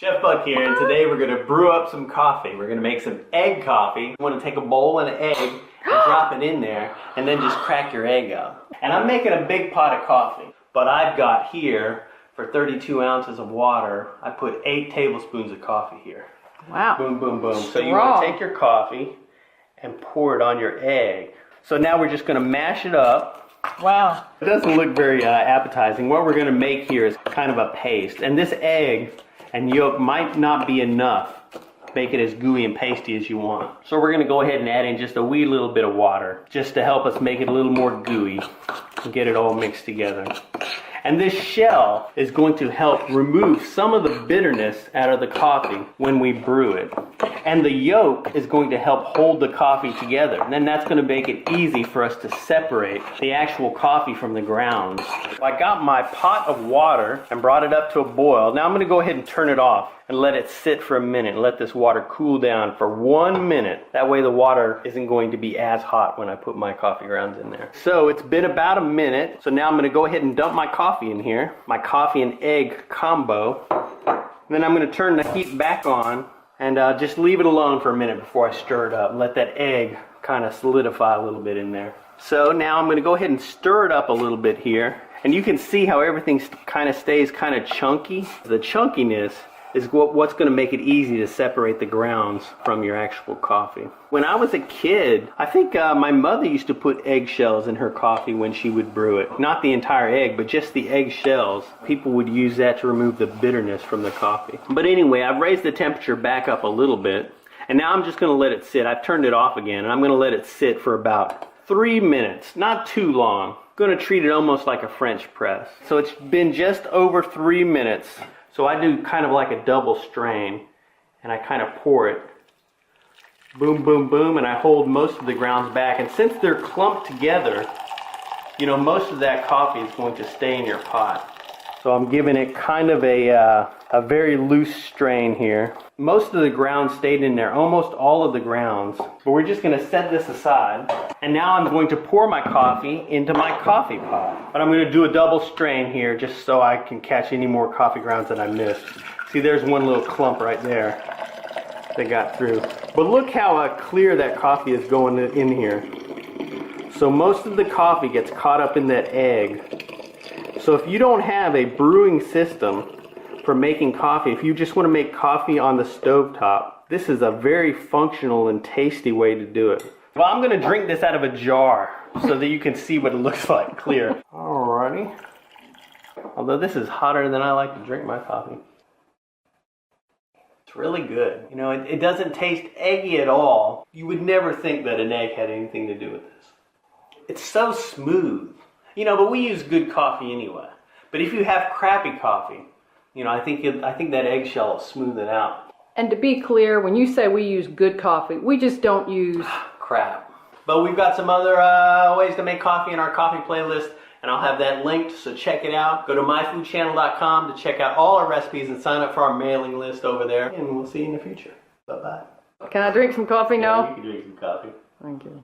Chef Buck here, and today we're going to brew up some coffee. We're going to make some egg coffee. You want to take a bowl and an egg and drop it in there, and then just crack your egg out. And I'm making a big pot of coffee, but I've got here, for 32 ounces of water, I put 8 tablespoons of coffee here. Wow. Boom, boom, boom. So you want to take your coffee and pour it on your egg. So now we're just going to mash it up. Wow. It doesn't look very appetizing. What we're going to make here is kind of a paste. And this egg and yolk might not be enough to make it as gooey and pasty as you want. So we're going to go ahead and add in just a wee little bit of water just to help us make it a little more gooey and get it all mixed together. And this shell is going to help remove some of the bitterness out of the coffee when we brew it. And the yolk is going to help hold the coffee together. And then that's going to make it easy for us to separate the actual coffee from the grounds. I got my pot of water and brought it up to a boil. Now I'm going to go ahead and turn it off and let it sit for a minute. Let this water cool down for 1 minute. That way the water isn't going to be as hot when I put my coffee grounds in there. So it's been about a minute. So now I'm going to go ahead and dump my coffee in here. My coffee and egg combo. And then I'm going to turn the heat back on and just leave it alone for a minute before I stir it up and let that egg kind of solidify a little bit in there. So now I'm going to go ahead and stir it up a little bit here. And you can see how everything kind of stays kind of chunky. The chunkiness is what's going to make it easy to separate the grounds from your actual coffee. When I was a kid, I think my mother used to put eggshells in her coffee when she would brew it. Not the entire egg, but just the eggshells. People would use that to remove the bitterness from the coffee. But anyway, I've raised the temperature back up a little bit, and now I'm just going to let it sit. I've turned it off again, and I'm going to let it sit for about 3 minutes, not too long. I'm going to treat it almost like a French press. So it's been just over 3 minutes. So I do kind of like a double strain, and I kind of pour it, boom, boom, boom, and I hold most of the grounds back. And since they're clumped together, you know, most of that coffee is going to stay in your pot. So I'm giving it kind of a very loose strain here. Most of the grounds stayed in there, almost all of the grounds. But we're just going to set this aside. And now I'm going to pour my coffee into my coffee pot. But I'm going to do a double strain here just so I can catch any more coffee grounds that I missed. See, there's one little clump right there that got through. But look how clear that coffee is going in here. So most of the coffee gets caught up in that egg. So if you don't have a brewing system for making coffee, if you just want to make coffee on the stovetop, this is a very functional and tasty way to do it. Well, I'm going to drink this out of a jar so that you can see what it looks like clear. Alrighty. Although this is hotter than I like to drink my coffee. It's really good. You know, it doesn't taste eggy at all. You would never think that an egg had anything to do with this. It's so smooth. You know, but we use good coffee anyway. But if you have crappy coffee, you know, I think that eggshell will smooth it out. And to be clear, when you say we use good coffee, we just don't use crap. But we've got some other ways to make coffee in our coffee playlist, and I'll have that linked, so check it out. Go to myfoodchannel.com to check out all our recipes and sign up for our mailing list over there. And we'll see you in the future. Bye-bye. Can I drink some coffee now? You can drink some coffee. Thank you.